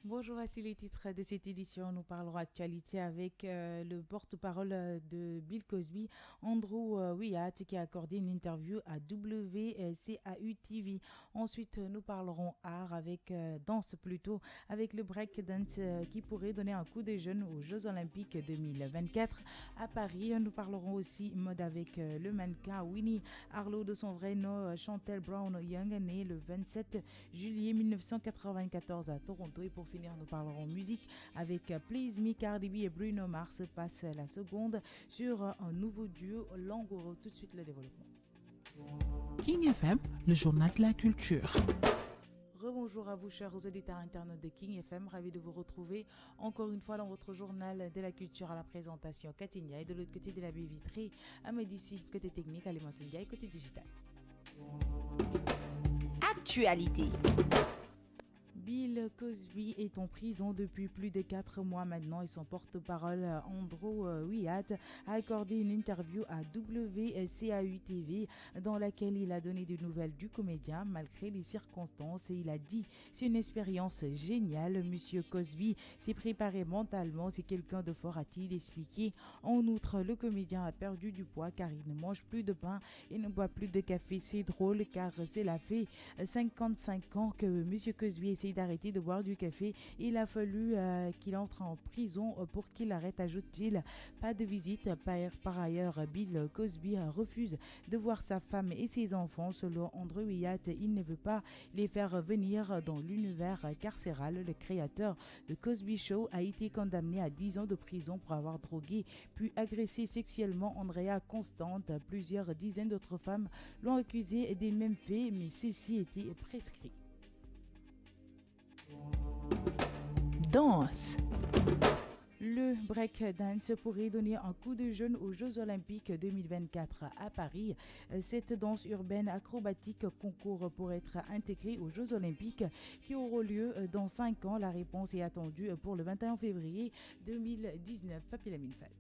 Bonjour, voici les titres de cette édition. Nous parlerons actualité avec le porte-parole de Bill Cosby, Andrew Wyatt, qui a accordé une interview à WCAU TV. Ensuite, nous parlerons art avec danse plutôt, avec le breakdance qui pourrait donner un coup de jeune aux Jeux Olympiques 2024 à Paris. Nous parlerons aussi mode avec le mannequin Winnie Harlow, de son vrai nom Chantel Brown Young, née le 27 juillet 1994 à Toronto. Et pour finir, nous parlerons musique avec Please Me, Cardi B et Bruno Mars passe la seconde sur un nouveau duo langoureux. Tout de suite, le développement. King FM, le journal de la culture. Rebonjour à vous, chers auditeurs internautes de King FM. Ravi de vous retrouver encore une fois dans votre journal de la culture. À la présentation, Katinia, et de l'autre côté de la baie vitrée, Ahmed ici, côté technique, Alimatundia et côté digital. Actualité. Bill Cosby est en prison depuis plus de 4 mois maintenant et son porte-parole Andrew Wyatt a accordé une interview à WCAU TV dans laquelle il a donné des nouvelles du comédien malgré les circonstances, et il a dit: c'est une expérience géniale, monsieur Cosby s'est préparé mentalement, c'est quelqu'un de fort, a-t-il expliqué. En outre, le comédien a perdu du poids car il ne mange plus de pain et ne boit plus de café. C'est drôle car cela fait 55 ans que monsieur Cosby essaie d'arrêter de boire du café. Il a fallu qu'il entre en prison pour qu'il arrête, ajoute-t-il. Pas de visite. Par ailleurs, Bill Cosby refuse de voir sa femme et ses enfants. Selon Andrew Wyatt, il ne veut pas les faire venir dans l'univers carcéral. Le créateur de Cosby Show a été condamné à 10 ans de prison pour avoir drogué puis agressé sexuellement Andrea Constante. Plusieurs dizaines d'autres femmes l'ont accusé des mêmes faits, mais ceci était prescrit. Danse. Le breakdance pourrait donner un coup de jeune aux Jeux Olympiques 2024 à Paris. Cette danse urbaine acrobatique concourt pour être intégrée aux Jeux Olympiques qui auront lieu dans 5 ans. La réponse est attendue pour le 21 février 2019. Papy Lamine Fall.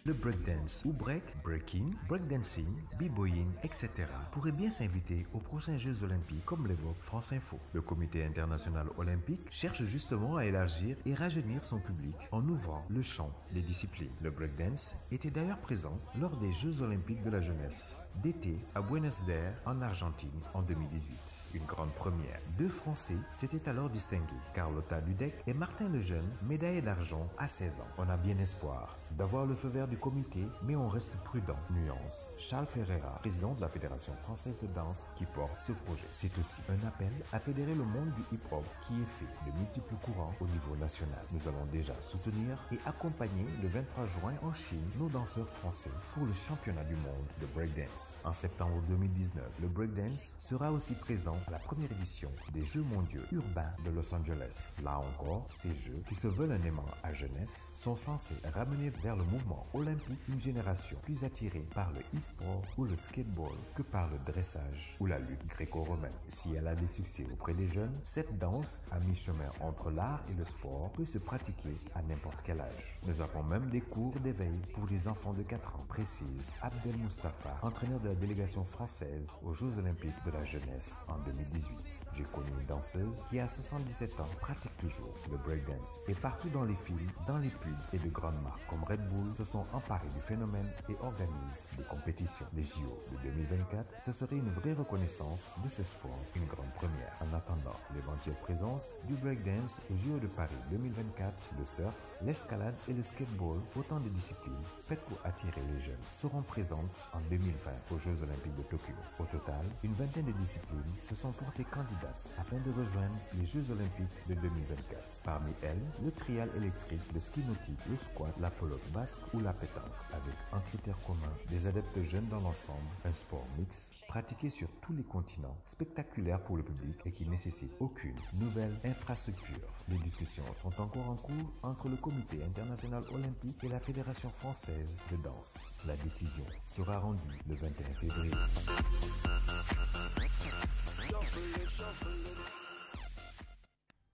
Le breakdance ou breaking, breakdancing, b-boying, etc. pourrait bien s'inviter aux prochains Jeux Olympiques, comme l'évoque France Info. Le Comité international olympique cherche justement à élargir et rajeunir son public en ouvrant le champ des disciplines. Le breakdance était d'ailleurs présent lors des Jeux Olympiques de la jeunesse d'été à Buenos Aires en Argentine en 2018. Une grande première. 2 Français s'étaient alors distingués, Carlotta Dudek et Martin Lejeune, médaillés d'argent à 16 ans. On a bien espoir d'avoir le feu vert du comité, mais on reste prudent. Nuance. Charles Ferreira, président de la Fédération française de danse, qui porte ce projet. C'est aussi un appel à fédérer le monde du hip-hop qui est fait de multiples courants au niveau national. Nous allons déjà soutenir et accompagner le 23 juin en Chine nos danseurs français pour le championnat du monde de breakdance. En septembre 2019, le breakdance sera aussi présent à la première édition des Jeux mondiaux urbains de Los Angeles. Là encore, ces jeux, qui se veulent un aimant à jeunesse, sont censés ramener vers le mouvement olympique une génération plus attirée par le e-sport ou le skateboard que par le dressage ou la lutte gréco-romaine. Si elle a des succès auprès des jeunes, cette danse à mi-chemin entre l'art et le sport peut se pratiquer à n'importe quel âge. Nous avons même des cours d'éveil pour les enfants de 4 ans, précise Abdel Mustafa, entraîneur de la délégation française aux Jeux Olympiques de la jeunesse en 2018. J'ai connu une danseuse qui à 77 ans pratique toujours le breakdance et partout dans les films, dans les pubs et de grandes marques comme Red Bull se sont emparés du phénomène et organisent des compétitions. Les JO de 2024, ce serait une vraie reconnaissance de ce sport, une grande première. En attendant l'éventuelle présence du breakdance aux JO de Paris 2024, le surf, l'escalade et le skateboard, autant de disciplines faites pour attirer les jeunes, seront présentes en 2020 aux Jeux Olympiques de Tokyo. Au total, une vingtaine de disciplines se sont portées candidates afin de rejoindre les Jeux Olympiques de 2024. Parmi elles, le trial électrique, le ski nautique, le squat, la pelote basque ou la pétanque, avec un critère commun, des adeptes jeunes dans l'ensemble, un sport mix, pratiqué sur tous les continents, spectaculaire pour le public et qui nécessite aucune nouvelle infrastructure. Les discussions sont encore en cours entre le Comité international olympique et la Fédération française de danse. La décision sera rendue le 21 février.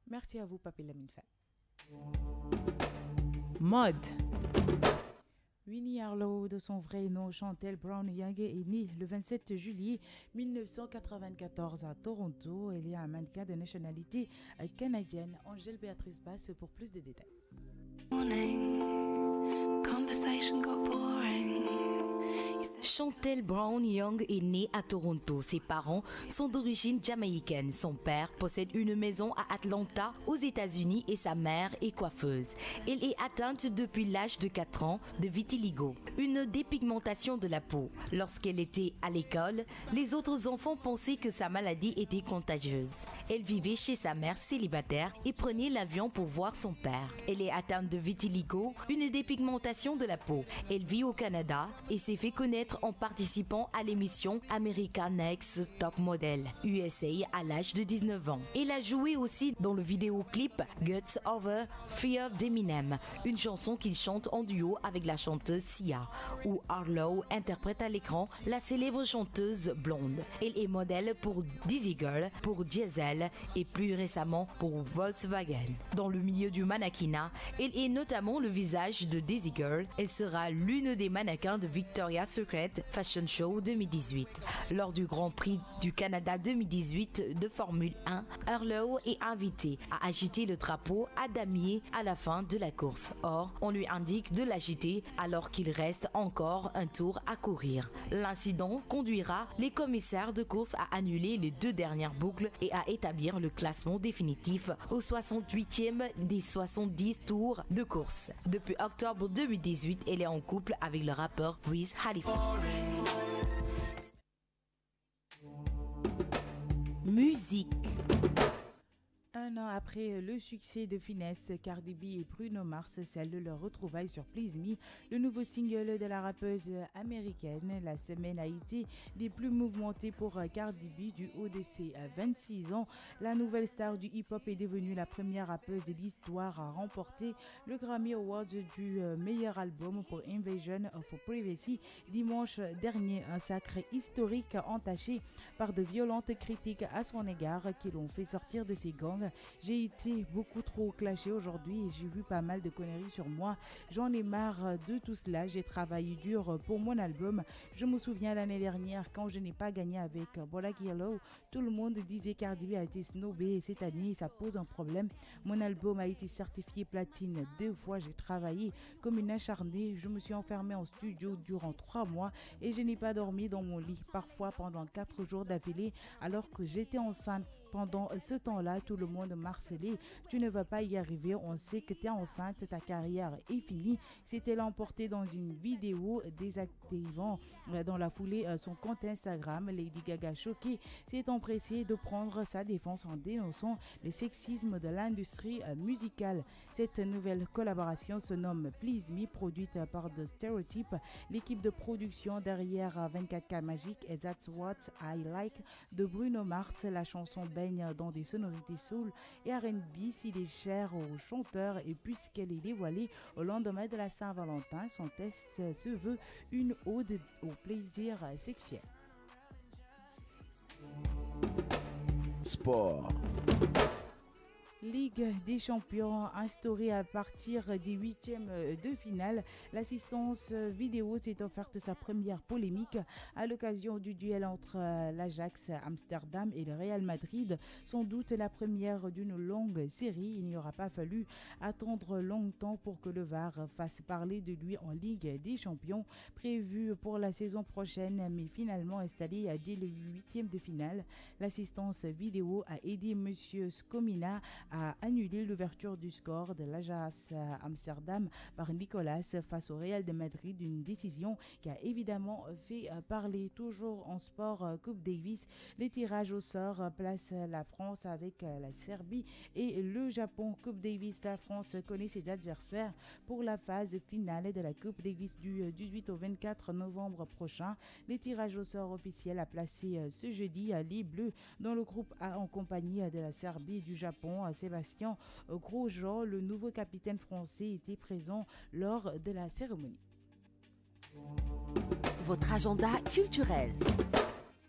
Merci à vous, Papy Lamine Fall. Mode. Winnie Harlow, de son vrai nom Chantel Brown Young, est née le 27 juillet 1994 à Toronto. Elle est un mannequin de nationalité canadienne. Angèle Béatrice Basse pour plus de détails. Chantel Brown Young est née à Toronto. Ses parents sont d'origine jamaïcaine. Son père possède une maison à Atlanta, aux États-Unis, et sa mère est coiffeuse. Elle est atteinte depuis l'âge de 4 ans de vitiligo, une dépigmentation de la peau. Lorsqu'elle était à l'école, les autres enfants pensaient que sa maladie était contagieuse. Elle vivait chez sa mère célibataire et prenait l'avion pour voir son père. Elle est atteinte de vitiligo, une dépigmentation de la peau. Elle vit au Canada et s'est fait connaître en participant à l'émission America's Next Top Model USA à l'âge de 19 ans. Elle a joué aussi dans le vidéoclip Guts Over Fear d'Eminem, une chanson qu'il chante en duo avec la chanteuse Sia, où Harlow interprète à l'écran la célèbre chanteuse blonde. Elle est modèle pour Dizzy Girl, pour Diesel et plus récemment pour Volkswagen. Dans le milieu du mannequinat, elle est notamment le visage de Dizzy Girl. Elle sera l'une des mannequins de Victoria's Secret Fashion Show 2018. Lors du Grand Prix du Canada 2018 de Formule 1, Harlow est invitée à agiter le drapeau à damier à la fin de la course. Or, on lui indique de l'agiter alors qu'il reste encore un tour à courir. L'incident conduira les commissaires de course à annuler les 2 dernières boucles et à établir le classement définitif au 68e des 70 tours de course. Depuis octobre 2018, elle est en couple avec le rappeur Wiz Khalifa. Musique. Un an après le succès de Finesse, Cardi B et Bruno Mars scellent leur retrouvaille sur Please Me, le nouveau single de la rappeuse américaine. La semaine a été des plus mouvementées pour Cardi B. Du haut de ses 26 ans, la nouvelle star du hip-hop est devenue la première rappeuse de l'histoire à remporter le Grammy Awards du meilleur album pour Invasion of Privacy dimanche dernier. Un sacré historique entaché par de violentes critiques à son égard qui l'ont fait sortir de ses gangs. J'ai été beaucoup trop clashée aujourd'hui et j'ai vu pas mal de conneries sur moi. J'en ai marre de tout cela. J'ai travaillé dur pour mon album. Je me souviens l'année dernière quand je n'ai pas gagné avec Black Yellow. Tout le monde disait Cardi B a été snobé et cette année ça pose un problème. Mon album a été certifié platine 2 fois. J'ai travaillé comme une acharnée. Je me suis enfermée en studio durant 3 mois et je n'ai pas dormi dans mon lit. Parfois pendant 4 jours d'affilée alors que j'étais enceinte. Pendant ce temps-là, tout le monde marcelait. Tu ne vas pas y arriver, on sait que tu es enceinte, ta carrière est finie. C'était l'emporté dans une vidéo désactivant dans la foulée son compte Instagram. Lady Gaga, choquée, s'est empressée de prendre sa défense en dénonçant le sexisme de l'industrie musicale. Cette nouvelle collaboration se nomme Please Me, produite par The Stereotype, l'équipe de production derrière 24K Magic et That's What I Like de Bruno Mars. La chanson dans des sonorités soul et R&B s'il est cher aux chanteurs et puisqu'elle est dévoilée au lendemain de la Saint-Valentin, son test se veut une ode au plaisir sexuel. Sport. Ligue des champions instaurée à partir des 8e de finale. L'assistance vidéo s'est offerte sa première polémique à l'occasion du duel entre l'Ajax Amsterdam et le Real Madrid. Sans doute la première d'une longue série. Il n'y aura pas fallu attendre longtemps pour que le VAR fasse parler de lui en Ligue des champions, prévue pour la saison prochaine, mais finalement installée dès le 8e de finale. L'assistance vidéo a aidé M. Skomina a annulé l'ouverture du score de l'Ajax Amsterdam par Nicolas face au Real de Madrid, une décision qui a évidemment fait parler. Toujours en sport, Coupe Davis, les tirages au sort placent la France avec la Serbie et le Japon. Coupe Davis, la France connaît ses adversaires pour la phase finale de la Coupe Davis du 18 au 24 novembre prochain. Les tirages au sort officiels a placé ce jeudi les Bleus dans le groupe A en compagnie de la Serbie et du Japon. Sébastien Grosjean, le nouveau capitaine français, était présent lors de la cérémonie. Votre agenda culturel.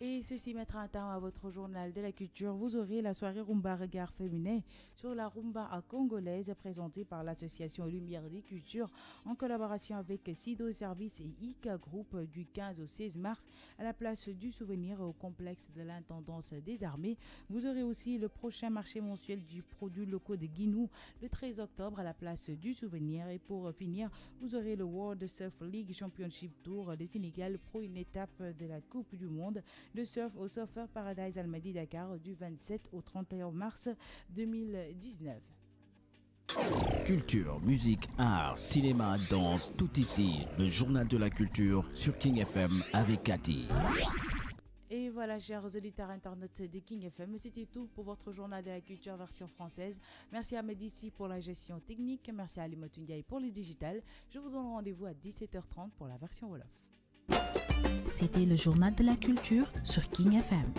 Et ceci mettra un terme à votre journal de la culture. Vous aurez la soirée Rumba Regard Féminin sur la rumba congolaise présentée par l'association Lumière des Cultures en collaboration avec Sido Service et ICA Group du 15 au 16 mars à la place du Souvenir au complexe de l'intendance des armées. Vous aurez aussi le prochain marché mensuel du produit locaux de Guinou le 13 octobre à la place du Souvenir. Et pour finir, vous aurez le World Surf League Championship Tour des Sénégal pour une étape de la Coupe du Monde de surf au Surfer Paradise Almadi Dakar du 27 au 31 mars 2019. Culture, musique, art, cinéma, danse, tout ici. Le journal de la culture sur King FM avec Cathy. Et voilà, chers auditeurs internautes de King FM, c'était tout pour votre journal de la culture version française. Merci à Medici pour la gestion technique. Merci à Ali Motundiaï pour le digital. Je vous donne rendez-vous à 17h30 pour la version Wolof. C'était le journal de la culture sur King FM.